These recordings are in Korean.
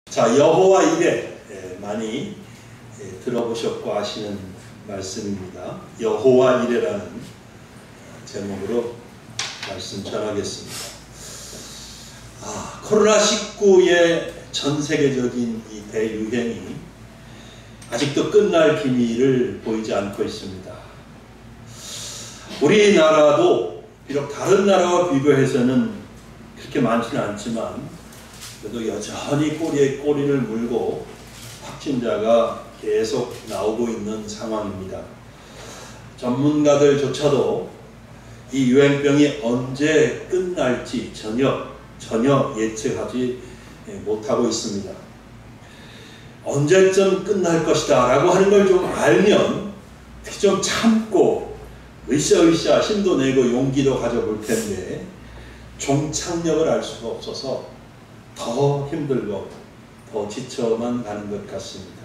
자, 여호와 이레 많이 들어보셨고 아시는 말씀입니다. 여호와 이레라는 제목으로 말씀 전하겠습니다. 코로나19의 전 세계적인 이 대유행이 아직도 끝날 기미를 보이지 않고 있습니다. 우리나라도 비록 다른 나라와 비교해서는 그렇게 많지는 않지만 그래도 여전히 꼬리에 꼬리를 물고 확진자가 계속 나오고 있는 상황입니다. 전문가들조차도 이 유행병이 언제 끝날지 전혀 예측하지 못하고 있습니다. 언제쯤 끝날 것이다 라고 하는 걸 좀 알면 특히 좀 참고 으쌰으쌰 힘도 내고 용기도 가져볼 텐데 종착역을 알 수가 없어서 더 힘들고 더 지쳐만 가는 것 같습니다.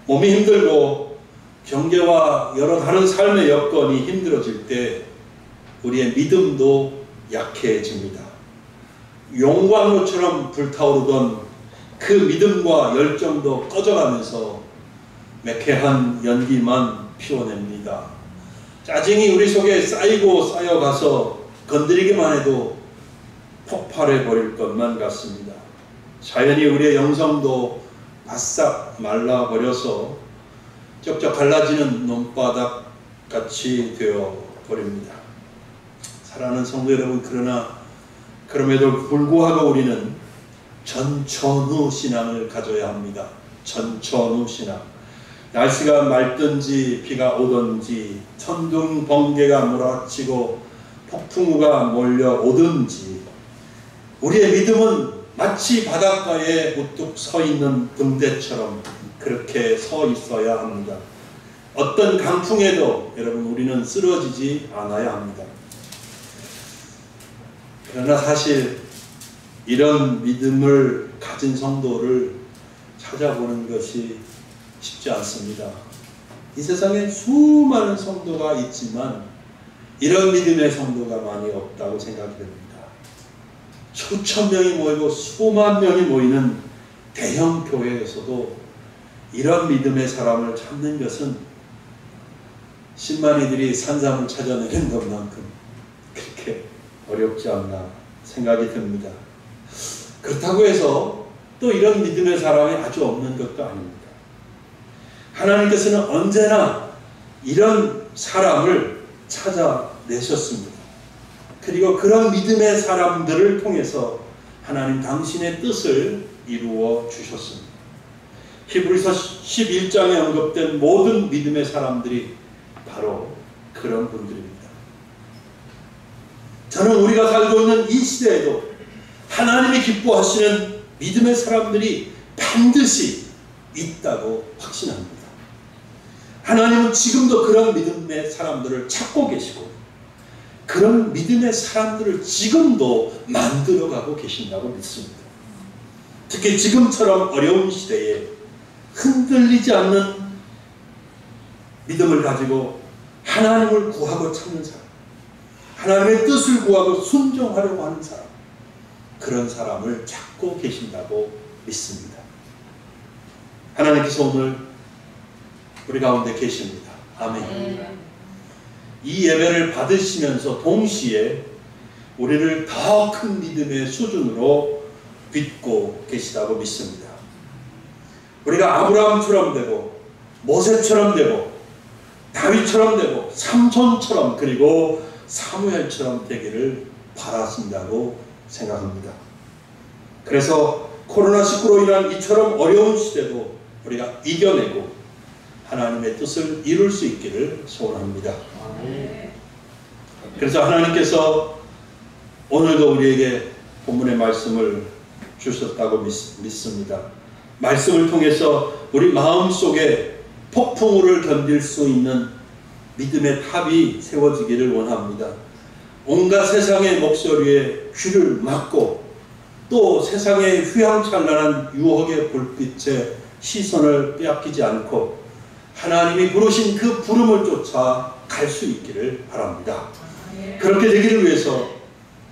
몸이 힘들고 경제와 여러 다른 삶의 여건이 힘들어질 때 우리의 믿음도 약해집니다. 용광로처럼 불타오르던 그 믿음과 열정도 꺼져가면서 매캐한 연기만 피워냅니다. 짜증이 우리 속에 쌓이고 쌓여가서 건드리기만 해도 폭발해버릴 것만 같습니다. 자연히 우리의 영성도 바싹 말라버려서 쩍쩍 갈라지는 논바닥 같이 되어버립니다. 사랑하는 성도 여러분, 그럼에도 불구하고 우리는 전천후 신앙을 가져야 합니다. 전천후 신앙. 날씨가 맑든지 비가 오든지 천둥 번개가 몰아치고 폭풍우가 몰려오든지 우리의 믿음은 마치 바닷가에 우뚝 서 있는 등대처럼 그렇게 서 있어야 합니다. 어떤 강풍에도 여러분 우리는 쓰러지지 않아야 합니다. 그러나 사실 이런 믿음을 가진 성도를 찾아보는 것이 쉽지 않습니다. 이 세상에 수많은 성도가 있지만 이런 믿음의 성도가 많이 없다고 생각이 됩니다. 수천 명이 모이고 수만 명이 모이는 대형 교회에서도 이런 믿음의 사람을 찾는 것은 신만이들이 산삼을 찾아내는 것만큼 그렇게 어렵지 않나 생각이 듭니다. 그렇다고 해서 또 이런 믿음의 사람이 아주 없는 것도 아닙니다. 하나님께서는 언제나 이런 사람을 찾아내셨습니다. 그리고 그런 믿음의 사람들을 통해서 하나님 당신의 뜻을 이루어 주셨습니다. 히브리서 11장에 언급된 모든 믿음의 사람들이 바로 그런 분들입니다. 저는 우리가 살고 있는 이 시대에도 하나님이 기뻐하시는 믿음의 사람들이 반드시 있다고 확신합니다. 하나님은 지금도 그런 믿음의 사람들을 찾고 계시고 그런 믿음의 사람들을 지금도 만들어가고 계신다고 믿습니다. 특히 지금처럼 어려운 시대에 흔들리지 않는 믿음을 가지고 하나님을 구하고 찾는 사람, 하나님의 뜻을 구하고 순종하려고 하는 사람, 그런 사람을 찾고 계신다고 믿습니다. 하나님께서 오늘 우리 가운데 계십니다. 아멘. 이 예배를 받으시면서 동시에 우리를 더 큰 믿음의 수준으로 빚고 계시다고 믿습니다. 우리가 아브라함처럼 되고 모세처럼 되고 다윗처럼 되고 삼손처럼 그리고 사무엘처럼 되기를 바라신다고 생각합니다. 그래서 코로나19로 인한 이처럼 어려운 시대도 우리가 이겨내고 하나님의 뜻을 이룰 수 있기를 소원합니다. 그래서 하나님께서 오늘도 우리에게 본문의 말씀을 주셨다고 믿습니다. 말씀을 통해서 우리 마음속에 폭풍우를 견딜 수 있는 믿음의 탑이 세워지기를 원합니다. 온갖 세상의 목소리에 귀를 막고 또 세상의 휘황찬란한 유혹의 불빛에 시선을 빼앗기지 않고 하나님이 부르신 그 부름을 쫓아 갈 수 있기를 바랍니다. 그렇게 되기를 위해서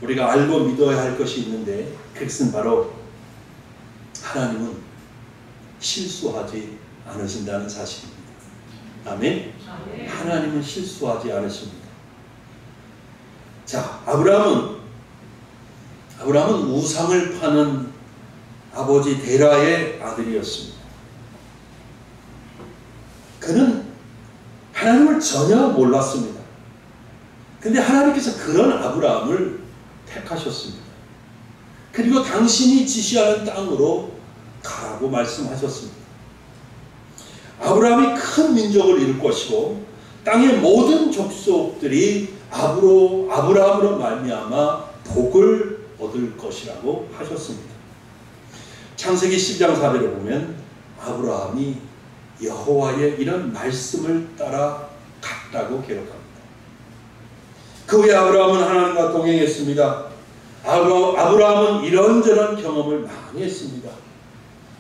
우리가 알고 믿어야 할 것이 있는데 그것은 바로 하나님은 실수하지 않으신다는 사실입니다. 아멘? 하나님은 실수하지 않으십니다. 자, 아브라함은 우상을 파는 아버지 데라의 아들이었습니다. 그는 하나님을 전혀 몰랐습니다. 근데 하나님께서 그런 아브라함을 택하셨습니다. 그리고 당신이 지시하는 땅으로 가라고 말씀하셨습니다. 아브라함이 큰 민족을 이룰 것이고 땅의 모든 족속들이 아브라함으로 말미암아 복을 얻을 것이라고 하셨습니다. 창세기 10장 4절에 보면 아브라함이 여호와의 이런 말씀을 따라 갔다고 기록합니다. 그 후에 아브라함은 하나님과 동행했습니다. 아브라함은 이런저런 경험을 많이 했습니다.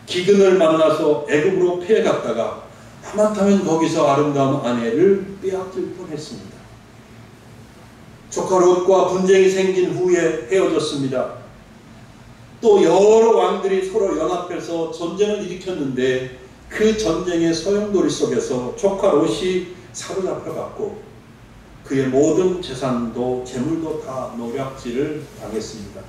기근을 만나서 애굽으로 피해갔다가 하마터면 거기서 아름다운 아내를 빼앗길 뻔했습니다. 조카 롯과 분쟁이 생긴 후에 헤어졌습니다. 또 여러 왕들이 서로 연합해서 전쟁을 일으켰는데 그 전쟁의 소용돌이 속에서 조카 롯이 사로잡혀갔고 그의 모든 재산도 재물도 다 노략질을 당했습니다.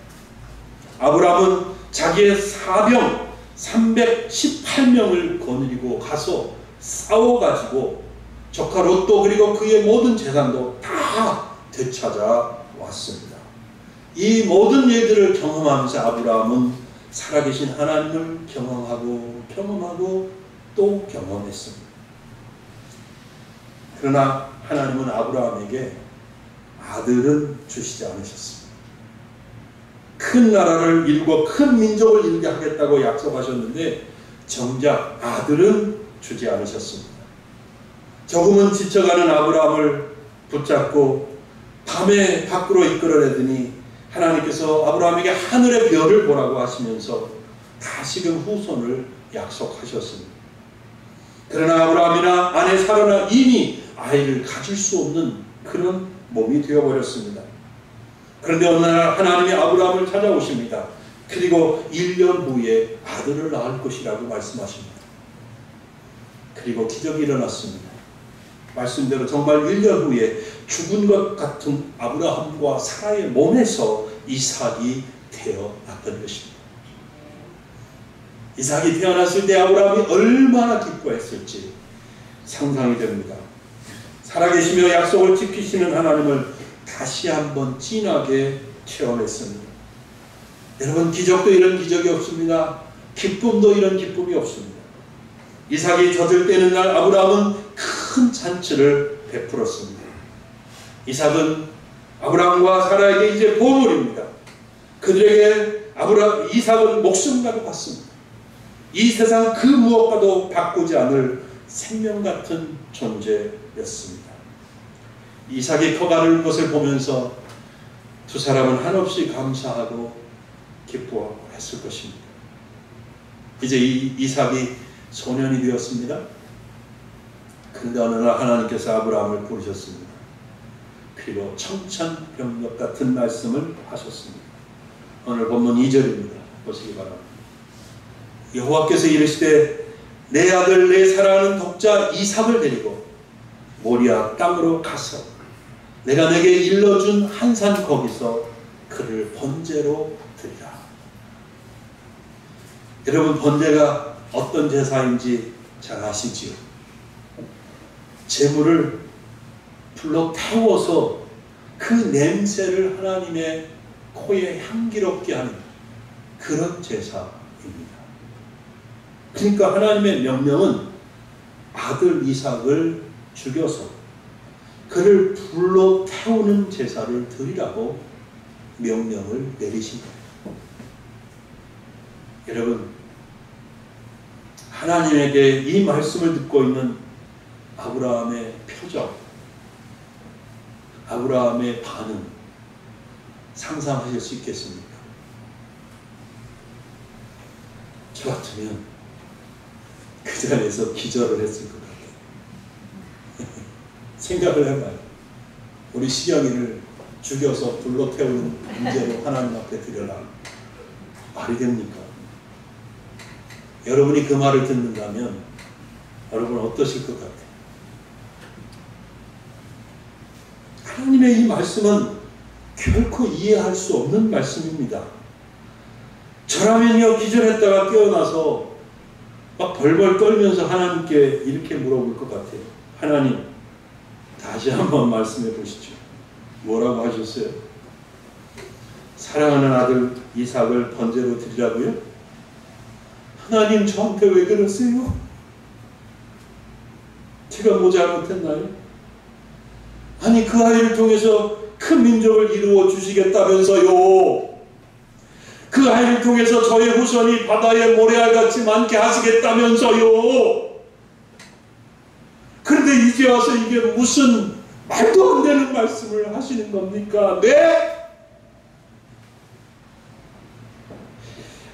아브라함은 자기의 사병 318명을 거느리고 가서 싸워가지고 조카 롯도 그리고 그의 모든 재산도 다 되찾아 왔습니다. 이 모든 일들을 경험하면서 아브라함은 살아계신 하나님을 경험하고 또 경험했습니다. 그러나 하나님은 아브라함에게 아들은 주시지 않으셨습니다. 큰 나라를 이루고 큰 민족을 이루게 하겠다고 약속하셨는데 정작 아들은 주지 않으셨습니다. 조금은 지쳐가는 아브라함을 붙잡고 밤에 밖으로 이끌어내더니 하나님께서 아브라함에게 하늘의 별을 보라고 하시면서 다시금 후손을 약속하셨습니다. 그러나 아브라함이나 아내 사라나 이미 아이를 가질 수 없는 그런 몸이 되어버렸습니다. 그런데 어느 날 하나님이 아브라함을 찾아오십니다. 그리고 1년 후에 아들을 낳을 것이라고 말씀하십니다. 그리고 기적이 일어났습니다. 말씀대로 정말 1년 후에 죽은 것 같은 아브라함과 사라의 몸에서 이삭이 태어났던 것입니다. 이삭이 태어났을 때 아브라함이 얼마나 기뻐했을지 상상이 됩니다. 살아계시며 약속을 지키시는 하나님을 다시 한번 진하게 체험했습니다. 여러분, 기적도 이런 기적이 없습니다. 기쁨도 이런 기쁨이 없습니다. 이삭이 젖을 떼는 날 아브라함은 큰 잔치를 베풀었습니다. 이삭은 아브라함과 사라에게 이제 보물입니다. 그들에게 이삭은 목숨과도 같습니다. 이 세상 그 무엇과도 바꾸지 않을 생명 같은 존재였습니다. 이삭이 커가는 것을 보면서 두 사람은 한없이 감사하고 기뻐하고 했을 것입니다. 이제 이삭이 소년이 되었습니다. 그런데 어느 날 하나님께서 아브라함을 부르셨습니다. 그리고 청천벽력 같은 말씀을 하셨습니다. 오늘 본문 2절입니다. 보시기 바랍니다. 여호와께서 이르시되 내 아들 내 사랑하는 독자 이삭을 데리고 모리아 땅으로 가서 내가 내게 일러준 한 산 거기서 그를 번제로 드리라. 여러분, 번제가 어떤 제사인지 잘 아시지요? 제물을 불로 태워서 그 냄새를 하나님의 코에 향기롭게 하는 그런 제사입니다. 그러니까 하나님의 명령은 아들 이삭을 죽여서 그를 불로 태우는 제사를 드리라고 명령을 내리신 거예요. 여러분, 하나님에게 이 말씀을 듣고 있는 아브라함의 표정, 아브라함의 반응 상상하실 수 있겠습니까? 저 같으면 그 자리에서 기절을 했을 것 같아요. 생각을 해봐요. 우리 시경이를 죽여서 불로 태우는 문제로 하나님 앞에 드려라. 말이 됩니까? 여러분이 그 말을 듣는다면 여러분은 어떠실 것 같아요? 하나님의 이 말씀은 결코 이해할 수 없는 말씀입니다. 저라면요, 기절했다가 깨어나서 막 벌벌 떨면서 하나님께 이렇게 물어볼 것 같아요. 하나님, 다시 한번 말씀해 보시죠. 뭐라고 하셨어요? 사랑하는 아들 이삭을 번제로 드리라고요? 하나님, 저한테 왜 그러세요? 제가 뭐 잘못했나요? 아니, 그 아이를 통해서 큰 민족을 이루어 주시겠다면서요. 그 아이를 통해서 저의 후손이 바다의 모래알같이 많게 하시겠다면서요. 그런데 이제 와서 이게 무슨 말도 안 되는 말씀을 하시는 겁니까? 네?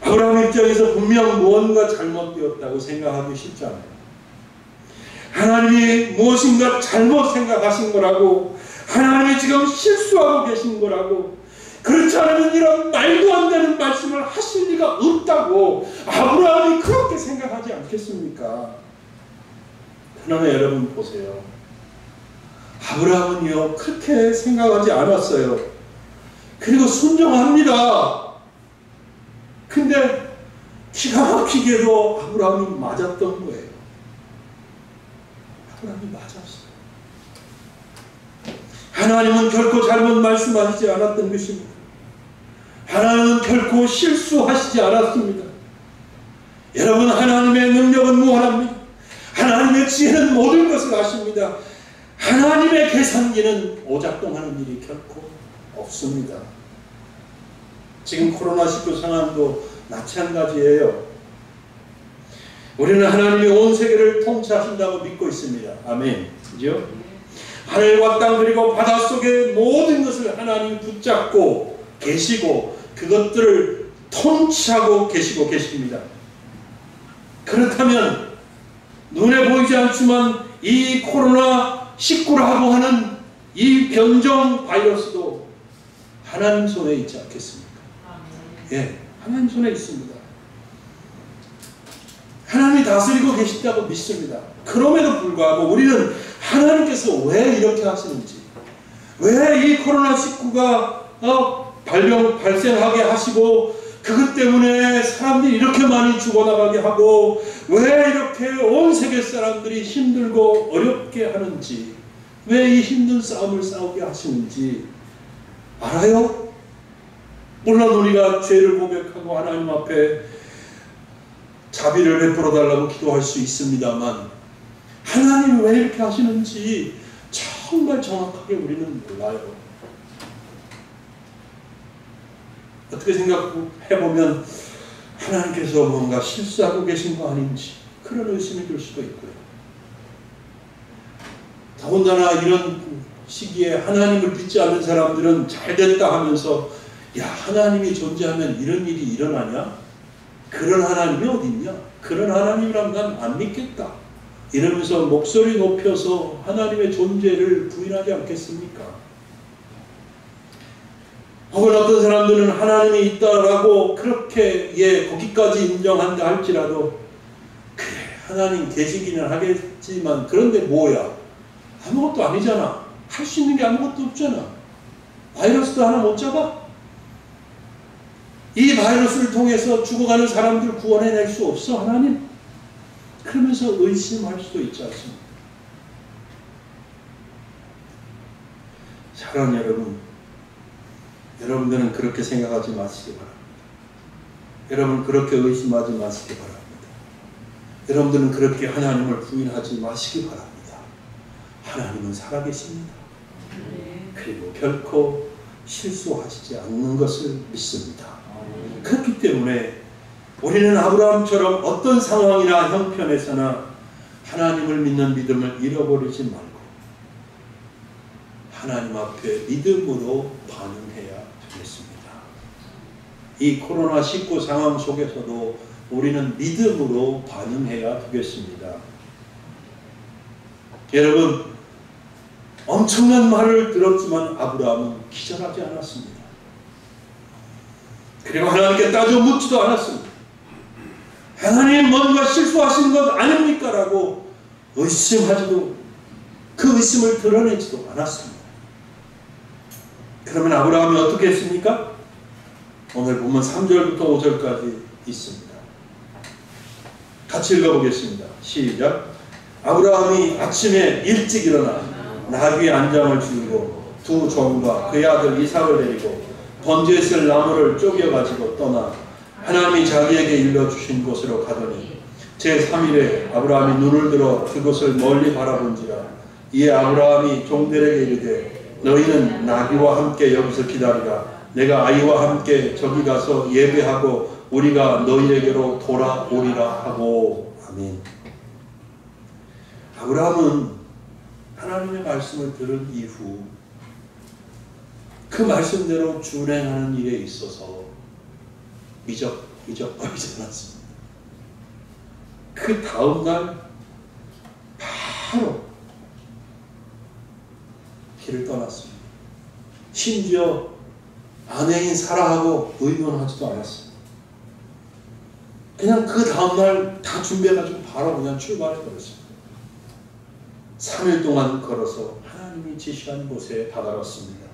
아브라함 입장에서 분명 무언가 잘못되었다고 생각하기 쉽지 않아요. 하나님이 무엇인가 잘못 생각하신 거라고, 하나님이 지금 실수하고 계신 거라고, 그렇지 않으면 이런 말도 안 되는 말씀을 하실 리가 없다고 아브라함이 그렇게 생각하지 않겠습니까? 그러나 여러분 보세요. 아브라함은요, 그렇게 생각하지 않았어요. 그리고 순종합니다. 근데 기가 막히게도 아브라함이 맞았던 거예요. 아브라함이 맞았어요. 하나님은 결코 잘못 말씀하시지 않았던 것입니다. 하나님은 결코 실수하시지 않았습니다. 여러분, 하나님의 능력은 무한합니다. 하나님의 지혜는 모든 것을 아십니다. 하나님의 계산기는 오작동하는 일이 결코 없습니다. 지금 코로나19 상황도 마찬가지예요. 우리는 하나님이 온 세계를 통치하신다고 믿고 있습니다. 아멘. 그죠? 하늘과 땅 그리고 바닷속의 모든 것을 하나님이 붙잡고 계시고 그것들을 통치하고 계시고 계십니다. 그렇다면 눈에 보이지 않지만 이 코로나19라고 하는 이 변종 바이러스도 하나님 손에 있지 않겠습니까? 예, 하나님 손에 있습니다. 하나님이 다스리고 계신다고 믿습니다. 그럼에도 불구하고 우리는 하나님께서 왜 이렇게 하시는지, 왜 이 코로나19가 발생하게 하시고 그것 때문에 사람들이 이렇게 많이 죽어나가게 하고 왜 이렇게 온 세계 사람들이 힘들고 어렵게 하는지, 왜 이 힘든 싸움을 싸우게 하시는지 알아요? 물론 우리가 죄를 고백하고 하나님 앞에 자비를 베풀어 달라고 기도할 수 있습니다만 하나님이 왜 이렇게 하시는지 정말 정확하게 우리는 몰라요. 어떻게 생각해보면 하나님께서 뭔가 실수하고 계신 거 아닌지 그런 의심이 들 수도 있고요. 더군다나 이런 시기에 하나님을 믿지 않는 사람들은 잘됐다 하면서 야, 하나님이 존재하면 이런 일이 일어나냐? 그런 하나님이 어딨냐? 그런 하나님이라면 난 안 믿겠다. 이러면서 목소리 높여서 하나님의 존재를 부인하지 않겠습니까? 혹은 어떤 사람들은 하나님이 있다라고 그렇게 거기까지 인정한다 할지라도 그래, 하나님 계시기는 하겠지만 그런데 뭐야? 아무것도 아니잖아. 할 수 있는 게 아무것도 없잖아. 바이러스도 하나 못 잡아? 이 바이러스를 통해서 죽어가는 사람들 구원해낼 수 없어, 하나님? 그러면서 의심할 수도 있지 않습니까? 사랑하는 여러분, 여러분들은 그렇게 생각하지 마시기 바랍니다. 여러분 그렇게 의심하지 마시기 바랍니다. 여러분들은 그렇게 하나님을 부인하지 마시기 바랍니다. 하나님은 살아계십니다. 그리고 결코 실수하시지 않는 것을 믿습니다. 그렇기 때문에 우리는 아브라함처럼 어떤 상황이나 형편에서나 하나님을 믿는 믿음을 잃어버리지 말고 하나님 앞에 믿음으로 반응해야 되겠습니다. 이 코로나19 상황 속에서도 우리는 믿음으로 반응해야 되겠습니다. 여러분, 엄청난 말을 들었지만 아브라함은 기절하지 않았습니다. 그리고 하나님께 따져 묻지도 않았습니다. 하나님 뭔가 실수하신 것 아닙니까? 라고 의심하지도, 그 의심을 드러내지도 않았습니다. 그러면 아브라함이 어떻게 했습니까? 오늘 보면 3절부터 5절까지 있습니다. 같이 읽어보겠습니다. 시작. 아브라함이 아침에 일찍 일어나 나귀 안장을 지우고 두 종과 그의 아들 이삭을 데리고 번제에 쓸 나무를 쪼개가지고 떠나 하나님이 자기에게 일러주신 곳으로 가더니 제3일에 아브라함이 눈을 들어 그곳을 멀리 바라본지라. 이에 아브라함이 종들에게 이르되 너희는 나귀와 함께 여기서 기다리라. 내가 아이와 함께 저기 가서 예배하고 우리가 너희에게로 돌아오리라 하고. 아멘. 아브라함은 하나님의 말씀을 들은 이후 그 말씀대로 준행하는 일에 있어서 미적거리지 않았습니다. 그 다음날 바로 길을 떠났습니다. 심지어 아내인 사라하고 의논하지도 않았습니다. 그냥 그 다음날 다 준비해가지고 바로 그냥 출발해버렸습니다. 3일 동안 걸어서 하나님이 지시한 곳에 다다랐습니다.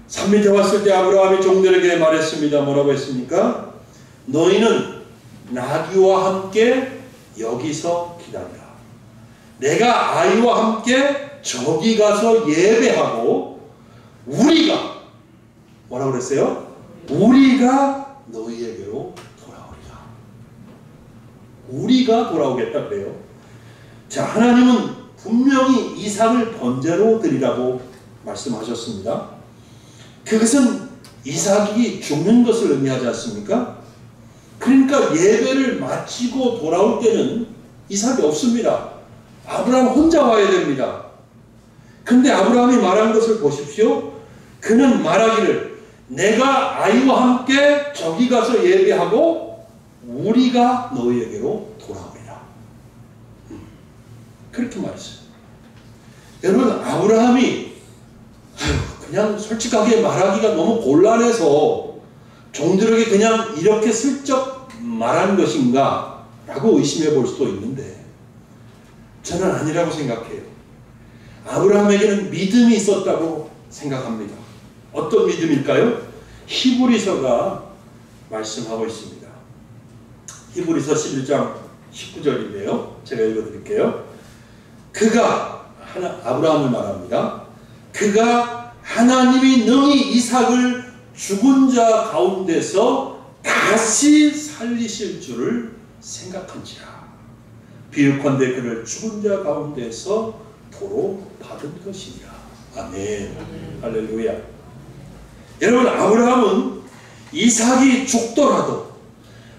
산 밑에 왔을 때 아브라함이 종들에게 말했습니다. 뭐라고 했습니까? 너희는 나귀와 함께 여기서 기다리라. 내가 아이와 함께 저기 가서 예배하고 우리가 뭐라고 그랬어요? 우리가 너희에게로 돌아오리라. 우리가 돌아오겠다 그래요. 자, 하나님은 분명히 이삭을 번제로 드리라고 말씀하셨습니다. 그것은 이삭이 죽는 것을 의미하지 않습니까? 그러니까 예배를 마치고 돌아올 때는 이삭이 없습니다. 아브라함 혼자 와야 됩니다. 근데 아브라함이 말한 것을 보십시오. 그는 말하기를 내가 아이와 함께 저기 가서 예배하고 우리가 너희에게로 돌아오리라. 그렇게 말했어요. 여러분, 아브라함이 그냥 솔직하게 말하기가 너무 곤란해서 종들에게 그냥 이렇게 슬쩍 말한 것인가 라고 의심해 볼 수도 있는데 저는 아니라고 생각해요. 아브라함에게는 믿음이 있었다고 생각합니다. 어떤 믿음일까요? 히브리서가 말씀하고 있습니다. 히브리서 11장 19절인데요. 제가 읽어드릴게요. 아브라함을 말합니다. 그가 하나님이 능히 이삭을 죽은 자 가운데서 다시 살리실 줄을 생각한지라. 비유컨대 그를 죽은 자 가운데서 도로 받은 것이니라. 아멘. 할렐루야. 여러분, 아브라함은 이삭이 죽더라도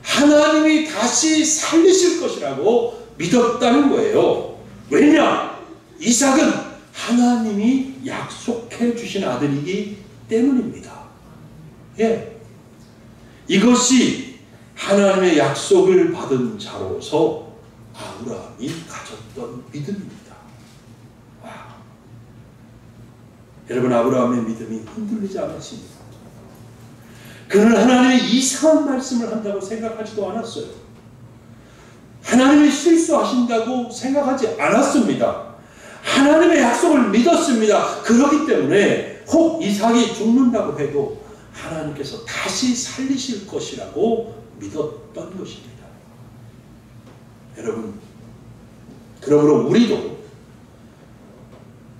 하나님이 다시 살리실 것이라고 믿었다는 거예요. 왜냐? 이삭은 하나님이 약속해 주신 아들이기 때문입니다. 예. 이것이 하나님의 약속을 받은 자로서 아브라함이 가졌던 믿음입니다. 와. 여러분, 아브라함의 믿음이 흔들리지 않았습니다. 그는 하나님의 이상한 말씀을 한다고 생각하지도 않았어요. 하나님이 실수하신다고 생각하지 않았습니다. 하나님의 약속을 믿었습니다. 그렇기 때문에 혹 이삭이 죽는다고 해도 하나님께서 다시 살리실 것이라고 믿었던 것입니다. 여러분, 그러므로 우리도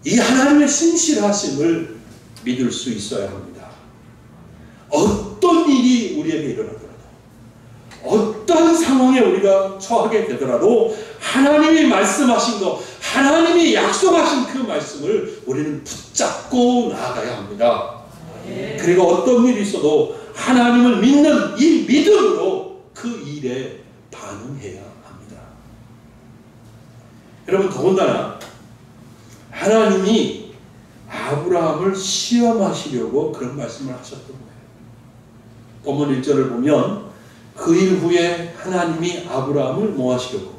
이 하나님의 신실하심을 믿을 수 있어야 합니다. 어떤 일이 우리에게 일어나더라도, 어떤 상황에 우리가 처하게 되더라도 하나님이 말씀하신 것, 하나님이 약속하신 그 말씀을 우리는 붙잡고 나아가야 합니다. 그리고 어떤 일이 있어도 하나님을 믿는 이 믿음으로 그 일에 반응해야 합니다. 여러분, 더군다나 하나님이 아브라함을 시험하시려고 그런 말씀을 하셨던 거예요. 본문 1절을 보면 그 일 후에 하나님이 아브라함을 뭐 하시려고?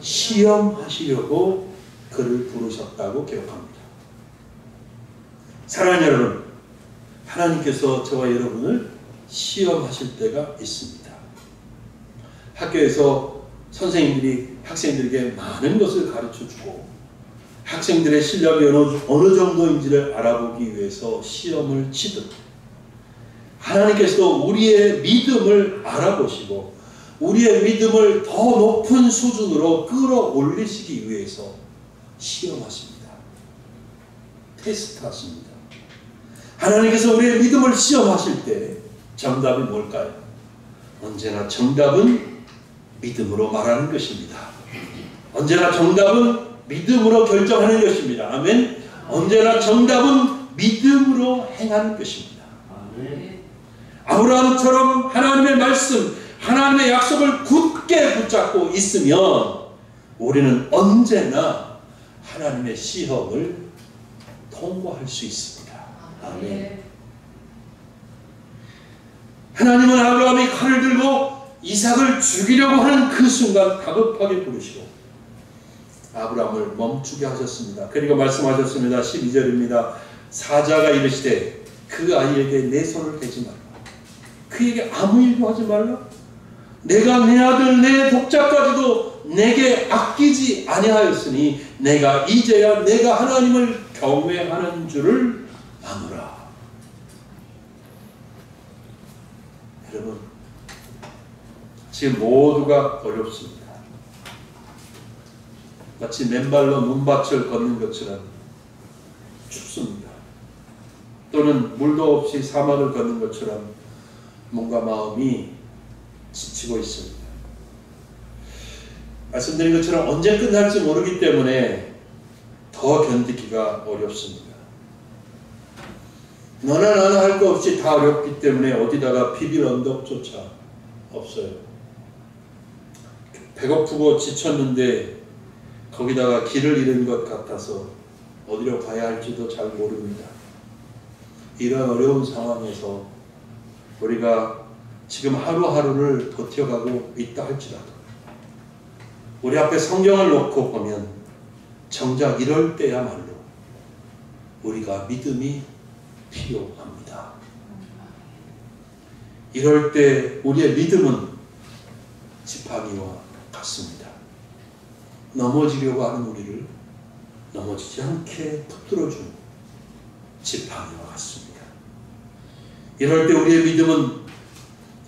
시험하시려고 그를 부르셨다고 기록합니다. 사랑하는 여러분, 하나님께서 저와 여러분을 시험하실 때가 있습니다. 학교에서 선생님들이 학생들에게 많은 것을 가르쳐주고 학생들의 실력이 어느 정도인지를 알아보기 위해서 시험을 치듯 하나님께서도 우리의 믿음을 알아보시고 우리의 믿음을 더 높은 수준으로 끌어올리시기 위해서 시험하십니다. 테스트하십니다. 하나님께서 우리의 믿음을 시험하실 때 정답이 뭘까요? 언제나 정답은 믿음으로 말하는 것입니다. 언제나 정답은 믿음으로 결정하는 것입니다. 아멘. 언제나 정답은 믿음으로 행하는 것입니다. 아브라함처럼 하나님의 말씀, 하나님의 약속을 굳게 붙잡고 있으면 우리는 언제나 하나님의 시험을 통과할 수 있습니다. 아멘. 하나님은 아브라함이 칼을 들고 이삭을 죽이려고 하는 그 순간 다급하게 부르시고 아브라함을 멈추게 하셨습니다. 그리고 말씀하셨습니다. 12절입니다. 사자가 이르시되 그 아이에게 내 손을 대지 말라. 그에게 아무 일도 하지 말라. 내가 내 아들 내 독자까지도 내게 아끼지 아니하였으니 내가 이제야 내가 하나님을 경외하는 줄을 아노라. 여러분, 지금 모두가 어렵습니다. 마치 맨발로 눈밭을 걷는 것처럼 춥습니다. 또는 물도 없이 사막을 걷는 것처럼 뭔가 마음이 지치고 있습니다. 말씀드린 것처럼 언제 끝날지 모르기 때문에 더 견디기가 어렵습니다. 너나 나나 할 거 없이 다 어렵기 때문에 어디다가 비빌 언덕조차 없어요. 배고프고 지쳤는데 거기다가 길을 잃은 것 같아서 어디로 가야 할지도 잘 모릅니다. 이런 어려운 상황에서 우리가 지금 하루하루를 버텨가고 있다 할지라도 우리 앞에 성경을 놓고 보면 정작 이럴 때야말로 우리가 믿음이 필요합니다. 이럴 때 우리의 믿음은 지팡이와 같습니다. 넘어지려고 하는 우리를 넘어지지 않게 붙들어주는 지팡이와 같습니다. 이럴 때 우리의 믿음은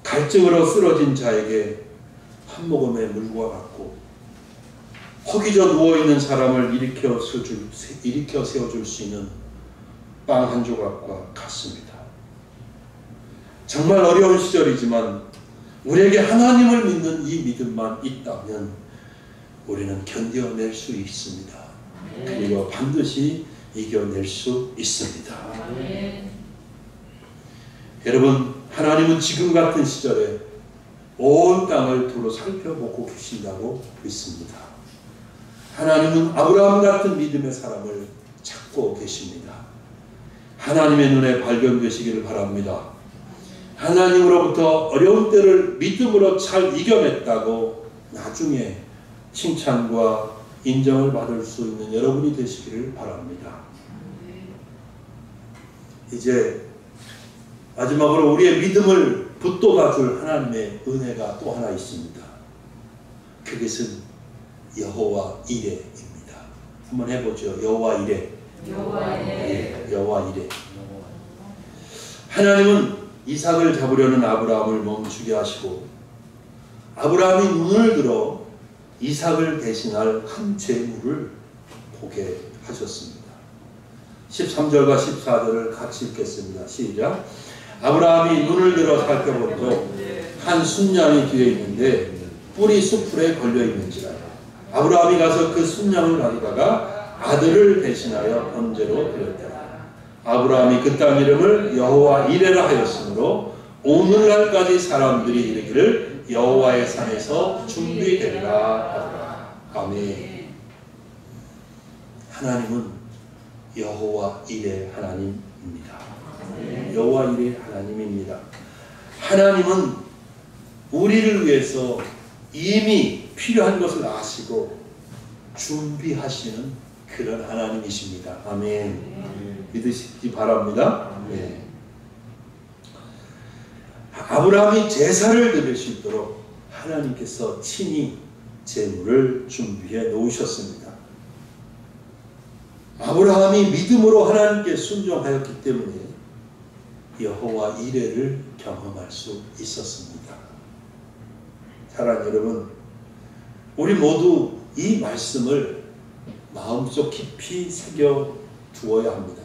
갈증으로 쓰러진 자에게 한 모금의 물과 같고 허기져 누워있는 사람을 일으켜 세워줄 수 있는 빵 한 조각과 같습니다. 정말 어려운 시절이지만 우리에게 하나님을 믿는 이 믿음만 있다면 우리는 견뎌낼 수 있습니다. 그리고 반드시 이겨낼 수 있습니다. 여러분, 하나님은 지금 같은 시절에 온 땅을 두루 살펴보고 계신다고 믿습니다. 하나님은 아브라함 같은 믿음의 사람을 찾고 계십니다. 하나님의 눈에 발견되시기를 바랍니다. 하나님으로부터 어려운 때를 믿음으로 잘 이겨냈다고 나중에 칭찬과 인정을 받을 수 있는 여러분이 되시기를 바랍니다. 이제 마지막으로 우리의 믿음을 붙돋아줄 하나님의 은혜가 또 하나 있습니다. 그것은 여호와 이레입니다. 한번 해보죠. 여호와 이레. 여호와 이레. 하나님은 이삭을 잡으려는 아브라함을 멈추게 하시고 아브라함이 눈을 들어 이삭을 대신할 한 재물을 보게 하셨습니다. 13절과 14절을 같이 읽겠습니다. 시작. 아브라함이 눈을 들어 살펴보므로 한 순양이 뒤에 있는데 뿔이 수풀에 걸려 있는지라. 아브라함이 가서 그 순양을 가져다가 아들을 대신하여 번제로 드렸더라. 아브라함이 그 땅 이름을 여호와 이레라 하였으므로 오늘날까지 사람들이 이르기를 여호와의 산에서 준비되리라 하더라. 아멘. 하나님은 여호와 이레 하나님입니다. 여호와 이레 하나님입니다. 하나님은 우리를 위해서 이미 필요한 것을 아시고 준비하시는 그런 하나님이십니다. 아멘. 믿으시기 바랍니다. 네. 아브라함이 제사를 드릴 수 있도록 하나님께서 친히 재물을 준비해 놓으셨습니다. 아브라함이 믿음으로 하나님께 순종하였기 때문에 여호와 이레를 경험할 수 있었습니다. 사랑하는 여러분, 우리 모두 이 말씀을 마음속 깊이 새겨 두어야 합니다.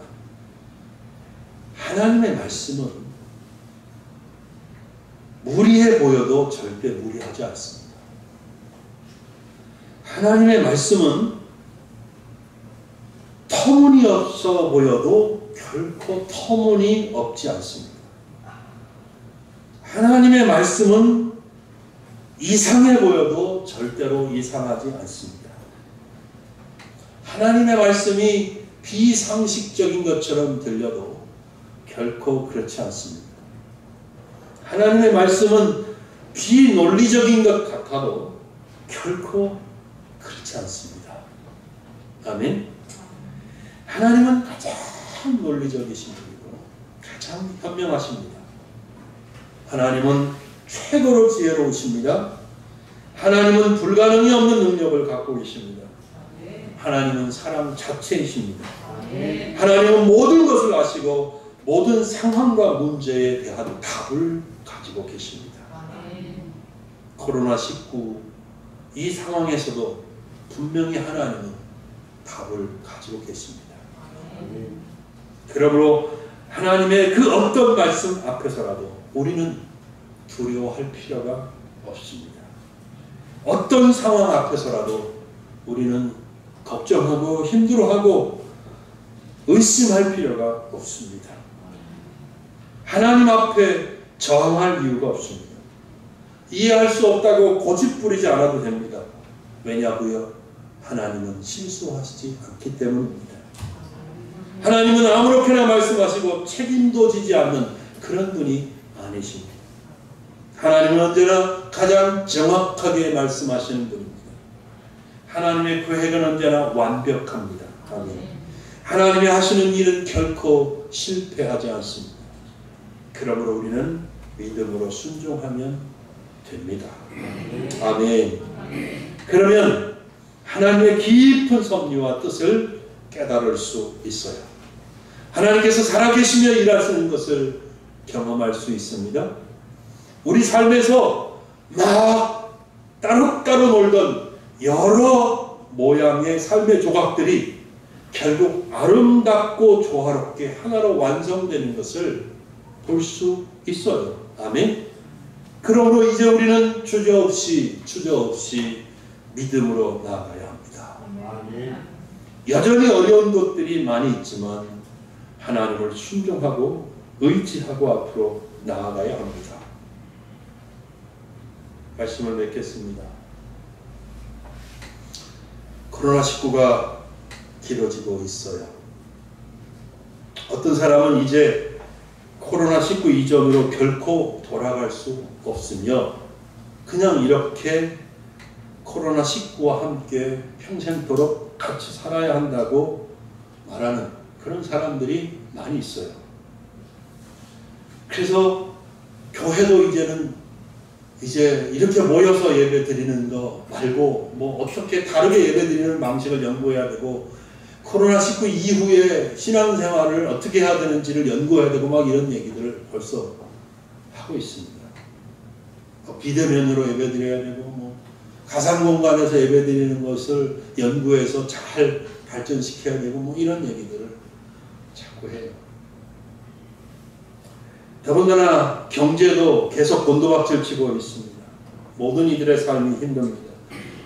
하나님의 말씀은 무리해 보여도 절대 무리하지 않습니다. 하나님의 말씀은 터무니없어 보여도 결코 터무니없지 않습니다. 하나님의 말씀은 이상해 보여도 절대로 이상하지 않습니다. 하나님의 말씀이 비상식적인 것처럼 들려도 결코 그렇지 않습니다. 하나님의 말씀은 비논리적인 것 같아도 결코 그렇지 않습니다. 아멘. 하나님은 가장 논리적이신 분이고 가장 현명하십니다. 하나님은 최고로 지혜로우십니다. 하나님은 불가능이 없는 능력을 갖고 계십니다. 하나님은 사랑 자체이십니다. 하나님은 모든 것을 아시고 모든 상황과 문제에 대한 답을 가지고 계십니다. 코로나19 이 상황에서도 분명히 하나님은 답을 가지고 계십니다. 그러므로 하나님의 그 어떤 말씀 앞에서라도 우리는 두려워할 필요가 없습니다. 어떤 상황 앞에서라도 우리는 걱정하고 힘들어하고 의심할 필요가 없습니다. 하나님 앞에 저항할 이유가 없습니다. 이해할 수 없다고 고집부리지 않아도 됩니다. 왜냐고요? 하나님은 실수하시지 않기 때문입니다. 하나님은 아무렇게나 말씀하시고 책임도 지지 않는 그런 분이 아니십니다. 하나님은 언제나 가장 정확하게 말씀하시는 분입니다. 하나님의 계획은 언제나 완벽합니다. 아멘. 하나님이 하시는 일은 결코 실패하지 않습니다. 그러므로 우리는 믿음으로 순종하면 됩니다. 아멘. 그러면 하나님의 깊은 섭리와 뜻을 깨달을 수 있어요. 하나님께서 살아계시며 일하시는 것을 경험할 수 있습니다. 우리 삶에서 막 따로따로 놀던 여러 모양의 삶의 조각들이 결국 아름답고 조화롭게 하나로 완성되는 것을 볼 수 있어요. 아멘. 그러므로 이제 우리는 주저없이 믿음으로 나아가야 합니다. 아멘. 여전히 어려운 것들이 많이 있지만 하나님을 순종하고 의지하고 앞으로 나아가야 합니다. 말씀을 맺겠습니다. 코로나19가 길어지고 있어요. 어떤 사람은 이제 코로나19 이전으로 결코 돌아갈 수 없으며 그냥 이렇게 코로나19와 함께 평생도록 같이 살아야 한다고 말하는 그런 사람들이 많이 있어요. 그래서 교회도 이제 이렇게 모여서 예배 드리는 거 말고 뭐 어떻게 다르게 예배 드리는 방식을 연구해야 되고 코로나19 이후에 신앙생활을 어떻게 해야 되는지를 연구해야 되고 막 이런 얘기들을 벌써 하고 있습니다. 비대면으로 예배 드려야 되고 뭐 가상공간에서 예배 드리는 것을 연구해서 잘 발전시켜야 되고 뭐 이런 얘기들을 자꾸 해요. 더군다나 경제도 계속 곤두박질 치고 있습니다. 모든 이들의 삶이 힘듭니다.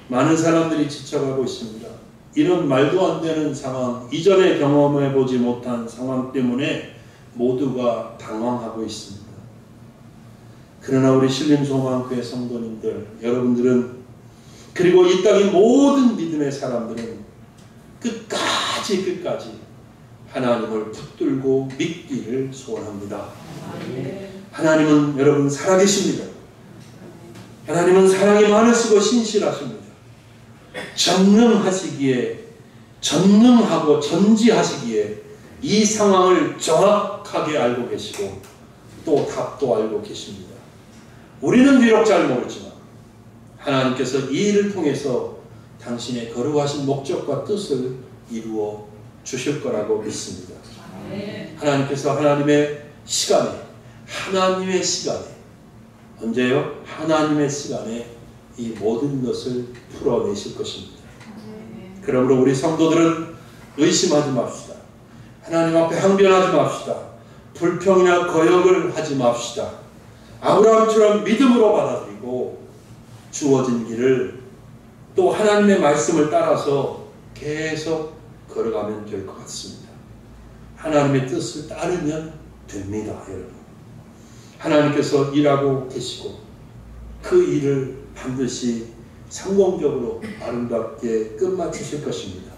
많은 사람들이 지쳐가고 있습니다. 이런 말도 안 되는 상황, 이전에 경험해보지 못한 상황 때문에 모두가 당황하고 있습니다. 그러나 우리 신림소망교회 성도님들, 여러분들은 그리고 이 땅의 모든 믿음의 사람들은 끝까지 하나님을 붙들고 믿기를 소원합니다. 하나님은 여러분 살아계십니다. 하나님은 사랑이 많으시고 신실하십니다. 전능하고 전지하시기에 이 상황을 정확하게 알고 계시고 또 답도 알고 계십니다. 우리는 비록 잘 모르지만 하나님께서 이 일을 통해서 당신의 거룩하신 목적과 뜻을 이루어 주실 거라고 믿습니다. 하나님께서 하나님의 시간에 언제요? 하나님의 시간에 이 모든 것을 풀어내실 것입니다. 그러므로 우리 성도들은 의심하지 맙시다. 하나님 앞에 항변하지 맙시다. 불평이나 거역을 하지 맙시다. 아브라함처럼 믿음으로 받아들이고 주어진 길을 또 하나님의 말씀을 따라서 계속 걸어가면 될 것 같습니다. 하나님의 뜻을 따르면 됩니다, 여러분. 하나님께서 일하고 계시고 그 일을 반드시 성공적으로 아름답게 끝마치실 것입니다.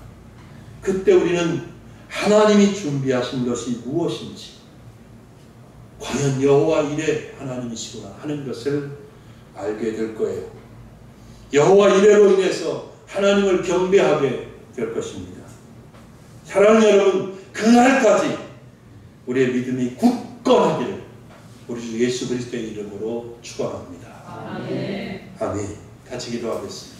그때 우리는 하나님이 준비하신 것이 무엇인지, 과연 여호와 이레 하나님이시구나 하는 것을 알게 될 거예요. 여호와 이레로 인해서 하나님을 경배하게 될 것입니다. 사랑하는 여러분, 그날까지 우리의 믿음이 굳건하기를 우리 주 예수 그리스도의 이름으로 축원합니다. 아멘. 같이 기도하겠습니다.